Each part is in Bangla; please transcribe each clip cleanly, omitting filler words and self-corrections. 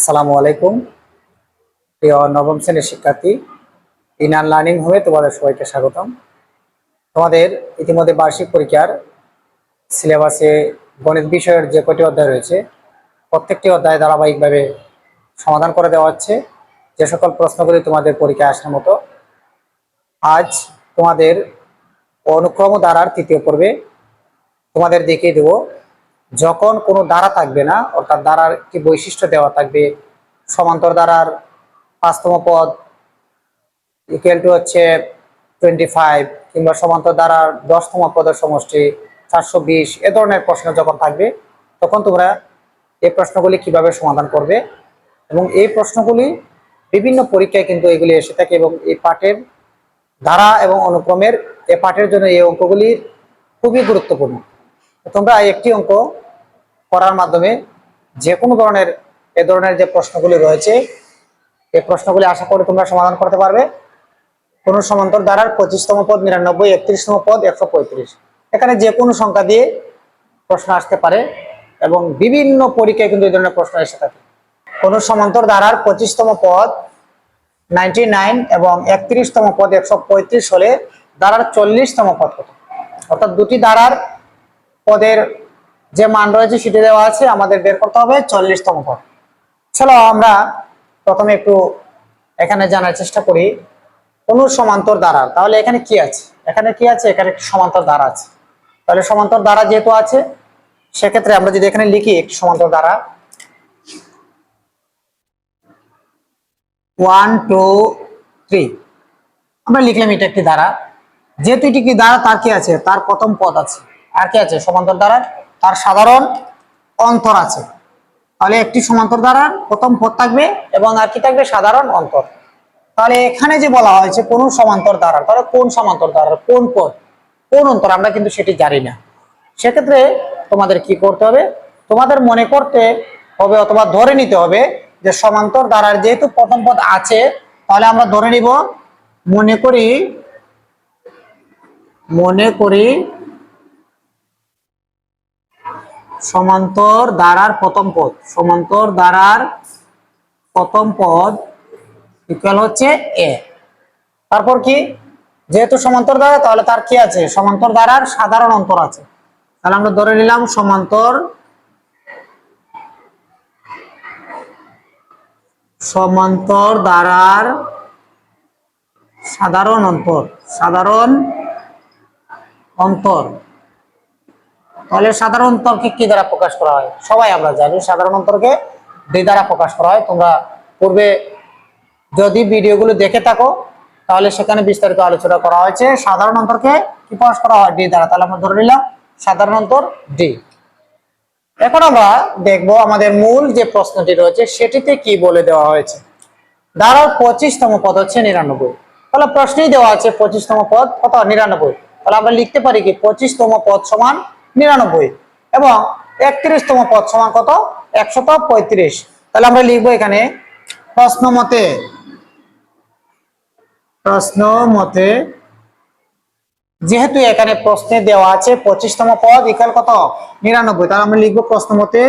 আসসালামু আলাইকুম প্রিয় নবম শ্রেণীর শিক্ষার্থী। ইনার লার্নিং হবে তোমাদের সবাইকে স্বাগতম। তোমাদের ইতিমধ্যে বার্ষিক পরীক্ষার সিলেবাসে গণিত বিষয়ের যে কটি অধ্যায় রয়েছে প্রত্যেকটি অধ্যায় ধারাবাহিকভাবে সমাধান করে দেওয়া হচ্ছে। যে সকল প্রশ্নগুলি তোমাদের পরীক্ষায় আসার মতো, আজ তোমাদের অনুক্রম ধারার তৃতীয় পর্বে তোমাদের দেখিয়ে দেব, যখন কোনো ধারা থাকবে না, অর্থাৎ ধারার কি বৈশিষ্ট্য দেওয়া থাকবে, সমান্তর ধারার 5তম পদ ইকুয়াল টু হচ্ছে 25, কিংবা সমান্তর ধারার 10তম পদের সমষ্টি 420, এ ধরনের প্রশ্ন যখন থাকবে তখন তোমরা এই প্রশ্নগুলি কিভাবে সমাধান করবে। এবং এই প্রশ্নগুলি বিভিন্ন পরীক্ষায় কিন্তু এগুলি এসে থাকে, এবং এই পাঠের ধারা এবং অনুক্রমের এই পাঠের জন্য এই অঙ্কগুলি খুবই গুরুত্বপূর্ণ। তোমরা একটি অঙ্ক করার মাধ্যমে যে কোনো ধরনের এ ধরনের যে প্রশ্নগুলি রয়েছে এই প্রশ্নগুলি আশা করি তোমরা সমাধান করতে পারবে। কোন সমান্তর ধারার 25তম পদ 99, 31তম পদ 135, এখানে যে কোনো সংখ্যা দিয়ে প্রশ্ন আসতে পারে এবং বিভিন্ন পরীক্ষায় কিন্তু এই ধরনের প্রশ্ন এসে থাকে। কোন সমান্তর ধারার 25তম পদ 99 এবং 31তম পদ 135 হলে ধারার 40তম পদ কত? অর্থাৎ দুটি ধারার পদের যে মান রয়েছে সেটি দেওয়া আছে, আমাদের বের করতে হবে 40তম পদ। চলো আমরা প্রথমে একটু এখানে জানার চেষ্টা করি কোন সমান্তর ধারা। তাহলে এখানে কি আছে? এখানে একটি সমান্তর ধারা আছে। তাহলে সমান্তর ধারা যেহেতু আছে, সেক্ষেত্রে আমরা যদি এখানে লিখি একটি সমান্তর ধারা 1 2 3, আমরা লিখলাম এটা একটি ধারা। যেহেতু এটি কি ধারা, তার কি আছে? তার প্রথম পদ আছে। আর কি আছে? সমান্তর ধারার তার সাধারণ অন্তর আছে। তাহলে একটি সমান্তর ধারার প্রথম পদ থাকবে এবং আর কি থাকবে? সাধারণ অন্তর। তাহলে এখানে যে বলা হয়েছে কোন সমান্তর ধারা, তাহলে কোন সমান্তর ধারার কোন পদ কোন অন্তর আমরা কিন্তু সেটি জানি না। সেক্ষেত্রে তোমাদের কি করতে হবে? তোমাদের মনে করতে হবে অথবা ধরে নিতে হবে যে সমান্তর ধারার যেহেতু প্রথম পদ আছে, তাহলে আমরা ধরে নিব, মনে করি সমান্তর ধারার প্রথম পদ ইকুয়াল হচ্ছে এ। তারপর কি? যেহেতু সমান্তর ধারা, তাহলে তার কি আছে? সমান্তর ধারার সাধারণ অন্তর আছে। তাহলে আমরা ধরে নিলাম সমান্তর ধারার সাধারণ অন্তর। তাহলে সাধারণ অন্তরকে কি দ্বারা প্রকাশ করা হয়? সবাই আমরা জানি সাধারণ অন্তরকে ডি দ্বারা প্রকাশ করা হয়। তোমরা পূর্বে যদি ভিডিওগুলো দেখে থাকো তাহলে সেখানে বিস্তারিত আলোচনা করা হয়েছে সাধারণ অন্তরকে কি প্রকাশ করা হয়? ডি দ্বারা। তাহলে আমরা ধরে নিলাম সাধারণ অন্তর ডি। এখন আমরা দেখব আমাদের মূল যে প্রশ্নটি রয়েছে সেটিতে কি বলে দেওয়া হয়েছে। ধারার 25তম পদ হচ্ছে 99। তাহলে প্রশ্নেই দেওয়া আছে 25তম পদ কত? 99। তাহলে আমরা লিখতে পারি কি 25তম পদ সমান 99 এবং 31তম পদ সমান কত? 135। তাহলে আমরা লিখবো এখানে প্রশ্ন মতে যেহেতু এখানে প্রশ্নে দেওয়া আছে 25তম পদ ইকুয়াল কত? 99, তাহলে আমরা লিখবো প্রশ্ন মতে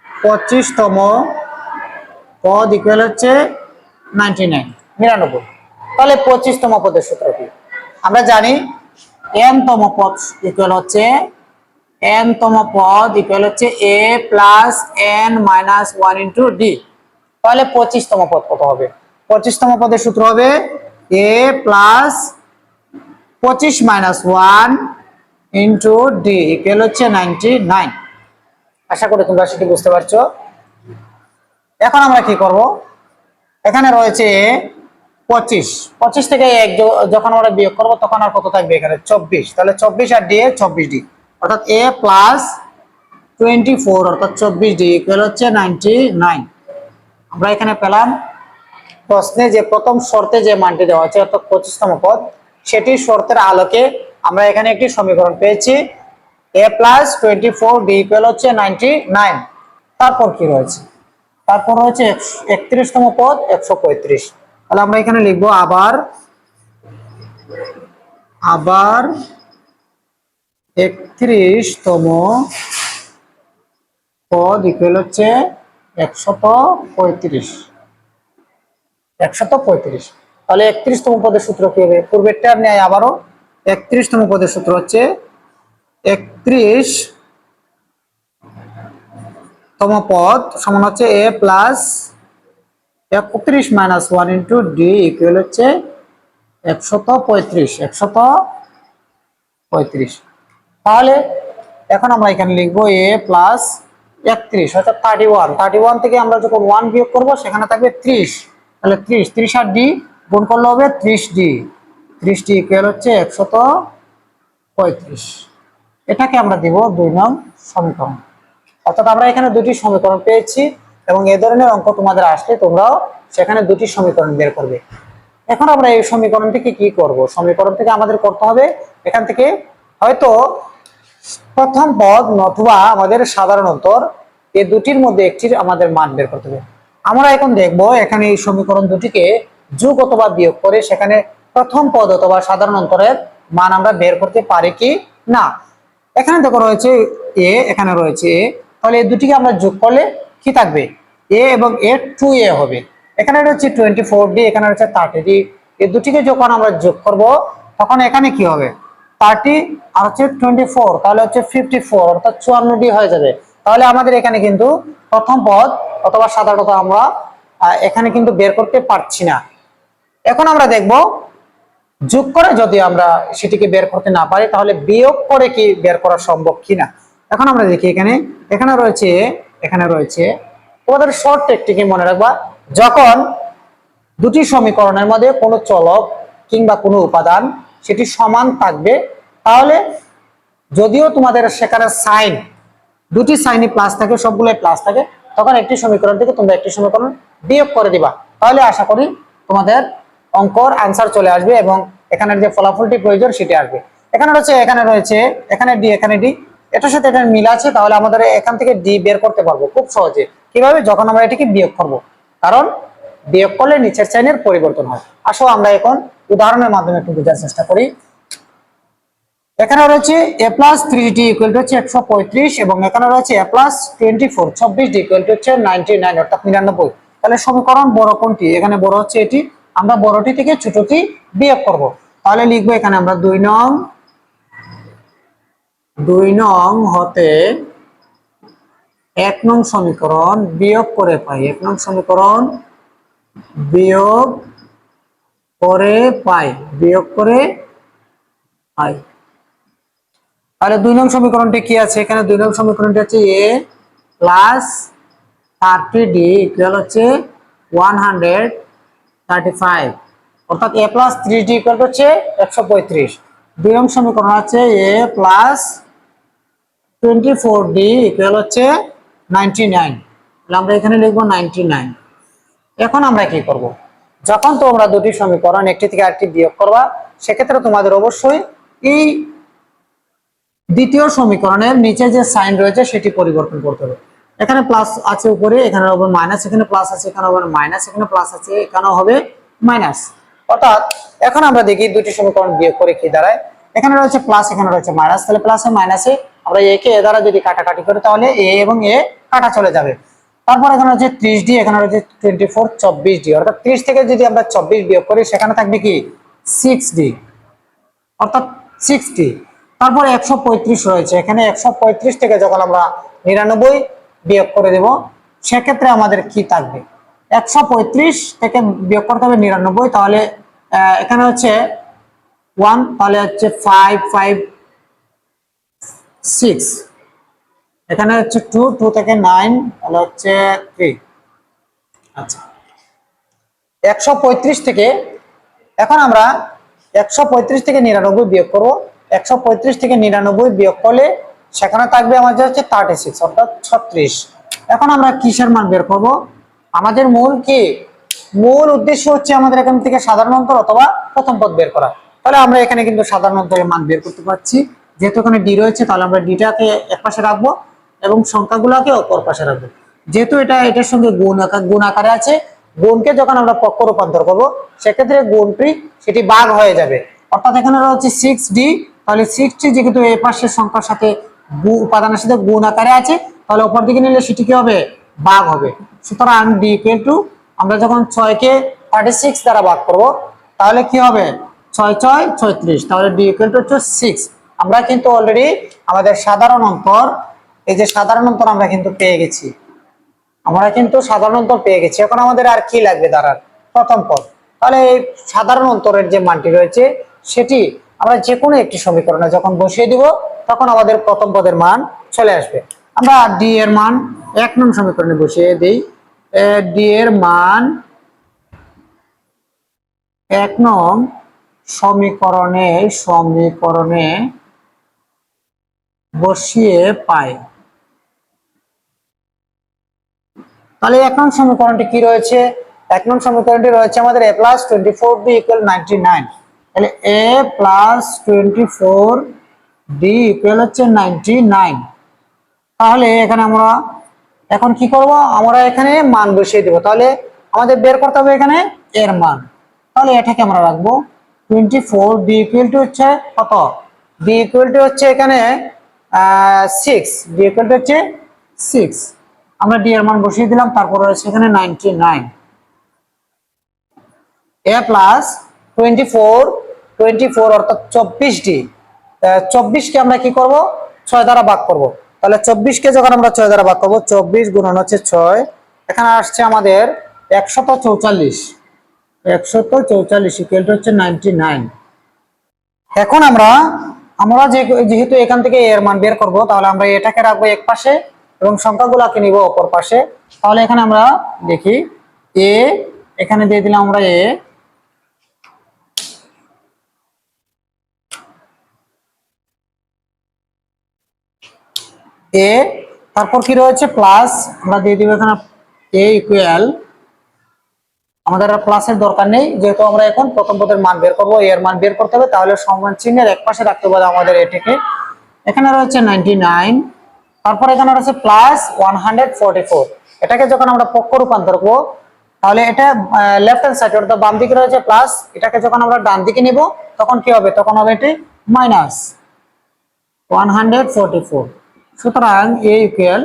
25তম পদ ইকুয়াল হচ্ছে 99। তাহলে 25তম পদের সূত্র কি? আমরা জানি n-তম পদ ইকুয়াল হচ্ছে a plus n minus 1 into D. তাহলে 25তম পদ কত হবে? 25তম পদের সূত্র হবে a plus 25 minus 1 into D equal হচ্ছে 99। আশা করি তোমরা সেটি বুঝতে পারছো। এখন আমরা কি করব? এখানে রয়েছে 25 থেকে 1 যখন আমরা বিয়োগ করব তখন আর কত থাকবে? এখানে 24। তাহলে 24 আর ডি এ 24 ডি, অর্থাৎ a প্লাস 24 অর্থাৎ 24 ডি ইকুয়াল হচ্ছে 99। আমরা এখানে পেলাম প্রশ্নে যে প্রথম শর্তে যে মানটি দেওয়া আছে অর্থাৎ 25তম পদ, সেটি শর্তের আলোকে আমরা এখানে একটি সমীকরণ পেয়েছি a প্লাস 24 ডি ইকুয়াল হচ্ছে 99। তারপর কি রয়েছে? তারপর হচ্ছে 31তম পদ 135। তাহলে আমরা এখানে লিখবো আবার 31তম পদ ইকুয়াল হচ্ছে 135 135। তাহলে 31তম পদের সূত্র কি হবে? পূর্বেরটার ন্যায় আবারও 31তম পদের সূত্র হচ্ছে 31তম পদ সমান হচ্ছে a plus 31 minus 1 into D equal হচ্ছে 135 135। তাহলে এখন আমরা এখানে লিখবো a প্লাস 31 অর্থাৎ 31 থেকে আমরা যখন 1 বিয়োগ করবো সেখানে থাকবে 30। তাহলে 30 আর ডি গুণ করলে হবে 30 ডি ইকুয়াল হচ্ছে 135। এটাকে আমরা দিব 2 নং সমীকরণ। অর্থাৎ আমরা এখানে দুটি সমীকরণ পেয়েছি এবং এই ধরনের অঙ্ক তোমাদের আসলে তোমরাও সেখানে দুটি সমীকরণ বের করবে। এখন আমরা এই সমীকরণ থেকে কি করব? সমীকরণ থেকে আমাদের করতে হবে এখান থেকে হয়তো প্রথম পদ অথবা আমাদের সাধারণ অন্তর, এই দুটির মধ্যে একটির আমাদের মান বের করতে হবে। আমরা এখন দেখব এখানে এই সমীকরণ দুটিকে যোগ অথবা বিয়োগ করে সেখানে প্রথম পদ অথবা সাধারণ অন্তরের মান আমরা বের করতে পারি কি না। এখানে দেখো রয়েছে এ, এখানে রয়েছে এ, তাহলে এই দুটিকে আমরা যোগ করলে কি থাকবে? এ এবং এ 2a হবে। এখানে রয়েছে 24d, এখানে রয়েছে 30d। এই দুটিকে যখন আমরা যোগ করব তখন এখানে কি হবে? 30 আর হচ্ছে 24, তাহলে হচ্ছে 54 অর্থাৎ 54d হয়ে যাবে। তাহলে আমাদের এখানে কিন্তু প্রথম পদ অথবা সাধারণত আমরা এখানে কিন্তু বের করতে পারছি না। এখন আমরা দেখব যোগ করে যদি আমরা সেটিকে বের করতে না পারি তাহলে বিয়োগ করে কি বের করা সম্ভব কিনা। এখন আমরা দেখি এখানে রয়েছে তোমাদের শর্ট টেকটিকে মনে রাখবা, যখন দুটি সমীকরণের মধ্যে কোনো চলক কিংবা কোনো উপাদান সেটি সমান থাকবে তাহলে যদিও তোমাদের সেখানে সাইন দুটি সাইনই প্লাস থাকে, সবগুলোই প্লাস থাকে, তখন একটি সমীকরণ থেকে তোমরা একটি সমীকরণ বিয়োগ করে দিবা। তাহলে আশা করি তোমাদের অঙ্কর আনসার চলে আসবে এবং এখানের যে ফলাফলটি প্রয়োজন সেটি আসবে। এখানে রয়েছে এখানে ডি, এখানে ডি, এটার সাথে এটার মিল আছে, তাহলে আমাদের এখান থেকে ডি বের করতে পারবো খুব সহজে। কিভাবে? যখন আমরা এটিকে বিয়োগ করব, কারণ বিয়োগ করলে নিচের সাইনের পরিবর্তন হয়। আসো আমরা এখন উদাহরণের মাধ্যমে একটু বোঝার চেষ্টা করি। এখানে রয়েছে a plus 3d equal to হচ্ছে 135 এবং এখানে রয়েছে a plus 24d equal to হচ্ছে 99 অর্থাৎ 99। তাহলে সমীকরণ বড় কোনটি? এখানে বড় হচ্ছে এটি, আমরা বড়টি থেকে ছোটটি বিয়োগ করব। তাহলে লিখবো এখানে আমরা 2 নং হতে 1 নং সমীকরণ বিয়োগ করে পাই, 1 নং সমীকরণ বিয়োগ করে পাই। তাহলে 2 নং সমীকরণটি কি আছে? এখানে 2 নং সমীকরণটি হচ্ছে a প্লাস 30d ইকুয়াল হচ্ছে 135 অর্থাৎ a প্লাস 3d ইকুয়াল হচ্ছে 135। 2 নং সমীকরণ হচ্ছে a প্লাস 24d ইকুয়াল হচ্ছে 99। তাহলে আমরা এখানে লিখবো 99। এখন আমরা কি করব? যখন তোমরা দুটি সমীকরণ একটি থেকে আরেকটি বিয়োগ করবা সেক্ষেত্রে তোমাদের অবশ্যই এই দ্বিতীয় সমীকরণের নিচে যে সাইন রয়েছে সেটি পরিবর্তন করতে হবে। এখানে প্লাস আছে উপরে, এখানে হবে মাইনাস, এখানে প্লাস আছে, এখানে হবে মাইনাস, এখানে প্লাস আছে, এখানে হবে মাইনাস। অর্থাৎ এখন আমরা দেখি দুটি সমীকরণ বিয়োগ করে কি দাঁড়ায়। এখানে রয়েছে প্লাস, এখানে রয়েছে মাইনাস, তাহলে প্লাসে মাইনাসে আমরা এ কে এ দ্বারা যদি কাটাকাটি করি তাহলে এ এবং এ কাটা চলে যাবে। তারপর এখানে হচ্ছে 30d, এখানে রয়েছে 24 24d অর্থাৎ 30 থেকে যদি আমরা 24 বিয়োগ করি সেখানে থাকবে কি 6d অর্থাৎ 60। তারপরে 135 রয়েছে, এখানে 135 থেকে যখন আমরা 99 বিয়োগ করে দেব সেক্ষেত্রে আমাদের কি থাকবে? 135 থেকে বিয়োগ করতে হবে 99, তাহলে এখানে হচ্ছে 1, তাহলে হচ্ছে 5 5 6, এখানে হচ্ছে 2 2 থেকে 9, তাহলে হচ্ছে 3। আচ্ছা 135 থেকে এখন আমরা 135 থেকে 99 বিয়োগ করব। 135 থেকে 99 বিয়োগ করলে সেখানে থাকবে আমাদের হচ্ছে 36 অর্থাৎ 36। এখন আমরা কিসের মান বের করব? আমাদের মূল উদ্দেশ্য হচ্ছে আমাদের এখান থেকে সাধারণ অন্তর অথবা প্রথম পদ বের করা। তাহলে আমরা এখানে কিন্তু সাধারণ অন্তরের মান বের করতে পারছি, যেহেতু এখানে ডি রয়েছে তাহলে আমরা ডিটাকে এক পাশে রাখবো এবং সংখ্যাগুলোকে অপর পাশে রাখবো। যেহেতু এটার সঙ্গে গুণ আকারে আছে, গুণকে যখন আমরা পক্ষ রূপান্তর করবো সেক্ষেত্রে গুণটি সেটি ভাগ হয়ে যাবে। অর্থাৎ এখানে রয়েছে 6d, তাহলে 6d যেহেতু এই পাশের সংখ্যার সাথে উপাদানের সাথে গুণ আকারে আছে তাহলে উপর দিকে নিলে সেটি কি হবে ভাগ হবে। সুতরাং ডি ইকুয়াল টু আমরা যখন 6 কে 36 দ্বারা ভাগ করব তাহলে কি হবে 6 6 36, তাহলে ডি ইকুয়াল টু হচ্ছে 6। আমরা কিন্তু অলরেডি আমাদের সাধারণ অন্তর, এই যে সাধারণ অন্তর আমরা কিন্তু পেয়ে গেছি, এখন আমাদের আর কি লাগবে দাঁড়ার প্রথম পদ। তাহলে এই সাধারণ অন্তরের যে মানটি রয়েছে সেটি আমরা যে কোনো একটি সমীকরণে যখন বসিয়ে দিব তখন আমাদের প্রথম পদের মান চলে আসবে। আমরা ডি এর মান 1 নং সমীকরণে বসিয়ে দিই। ডি এর মান 1 নং সমীকরণে বসিয়ে পাই। তাহলে 1 নং সমীকরণটি কি রয়েছে? 1 নং সমীকরণটি রয়েছে আমাদের a + 24d = 99। তাহলে a + 24d হচ্ছে 99। তাহলে এখানে আমরা এখন কি করব, আমরা এখানে মান বসিয়ে দেব। তাহলে আমাদের বের করতে হবে এখানে এর মান। তাহলে এটাকে আমরা রাখবো 24d হচ্ছে কত? d হচ্ছে এখানে 6, d হচ্ছে 6। আমরা ডি এর মান বসিয়ে দিলাম, তারপর রয়েছে এখানে 99। a প্লাস 24 অর্থাৎ 24d, 24 কে আমরা কি করব 6 দ্বারা ভাগ করব। তাহলে 24 কে যখন আমরা 6 দ্বারা ভাগ করব 24 গুণন হচ্ছে 6, এখানে আসছে আমাদের 144 ইকুয়াল টু হচ্ছে 99। এখন আমরা যেহেতু এখান থেকে এর মান বের করব তাহলে আমরা এটাকে রাখবো এক পাশে এবং সংখ্যাগুলোকে নিব অপর পাশে। তাহলে এখানে আমরা দেখি এ, এখানে দিয়ে দিলাম আমরা এ, তারপর কি রয়েছে প্লাস, আমরা দিয়ে দিব এখানে এ ইকুয়াল, আমাদের আর প্লাসের দরকার নেই যেহেতু আমরা এখন প্রথম পদের মান বের করব, এর মান বের করতে হবে। তাহলে সমান চিহ্নের এক পাশে রাখতে হবে আমাদের এটাকে। এখানে রয়েছে 99, তারপর এখানে রয়েছে প্লাস 144। এটাকে যখন আমরা পক্ষ রূপান্তর করব তাহলে এটা লেফট হ্যান্ড সাইড অর্থাৎ বাম দিকে রয়েছে প্লাস, এটাকে যখন আমরা ডান দিকে নিব তখন কি হবে, তখন হবে এটি মাইনাস 144। সুতরাং a ইকুয়াল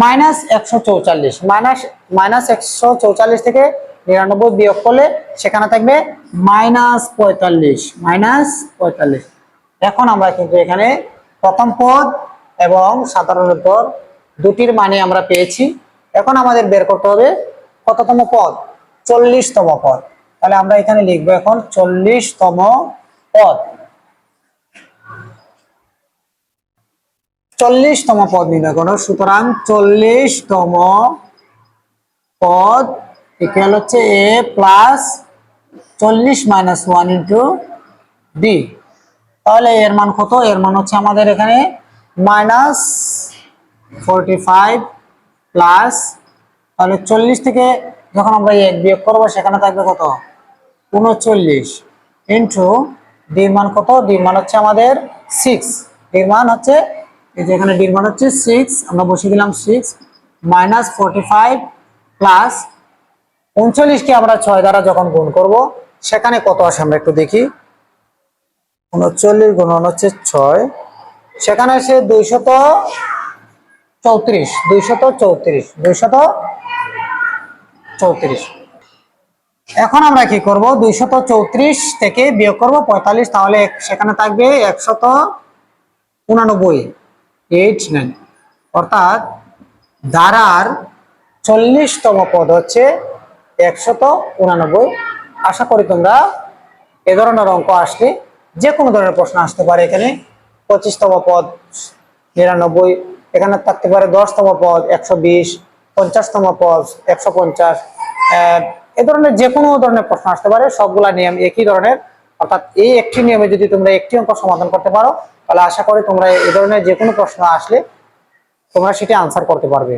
-144, -144 থেকে 99 বিয়োগ করলে সেখানে থাকবে -45। এখন আমরা কিন্তু এখানে প্রথম পদ এবং সাধারণ অন্তর দুটির মানে আমরা পেয়েছি। এখন আমাদের বের করতে হবে কততম পদ, 40তম পদ। তাহলে আমরা এখানে লিখবো এখন 40তম পদ। 40তম পদ নির্ণয় করো। সুতরাং 40তম পদ ইকুয়াল হচ্ছে a প্লাস 40 - 1 ইন্টু d। তাহলে এর মান কত? এর মান হচ্ছে আমাদের এখানে -45 প্লাস, তাহলে 40 থেকে যখন আমরা 1 বিয়োগ করবো সেখানে থাকবে কত 39 ইন্টু ডির মান কত? ডির মান হচ্ছে আমাদের 6। ডির মান হচ্ছে এই যে এখানে ডির মান হচ্ছে 6, আমরা বসিয়ে দিলাম 6 -45 প্লাস 39 কে আমরা 6 দ্বারা যখন গুণ করব সেখানে কত আসে আমরা একটু দেখি। 39 গুণন হচ্ছে 6, সেখানে আসে 234। এখন আমরা কি করব, 234 থেকে বিয়োগ করব 45, তাহলে সেখানে থাকবে 189। অর্থাৎ ধারার 40তম পদ হচ্ছে 189। আশা করি তোমরা এ ধরনের অঙ্ক আসলে যে কোনো ধরনের প্রশ্ন আসতে পারে। এখানে 25তম পদ 99, এখানে থাকতে পারে 10তম পদ 120, 50তম পদ 150, এ ধরনের যে কোনো ধরনের প্রশ্ন আসতে পারে। সবগুলা নিয়ম একই ধরনের, অর্থাৎ এই একটি নিয়মে যদি তোমরা একটি অঙ্ক সমাধান করতে পারো তাহলে আশা করি তোমরা এই ধরনের যে কোনো প্রশ্ন আসলে তোমরা সেটি আনসার করতে পারবে।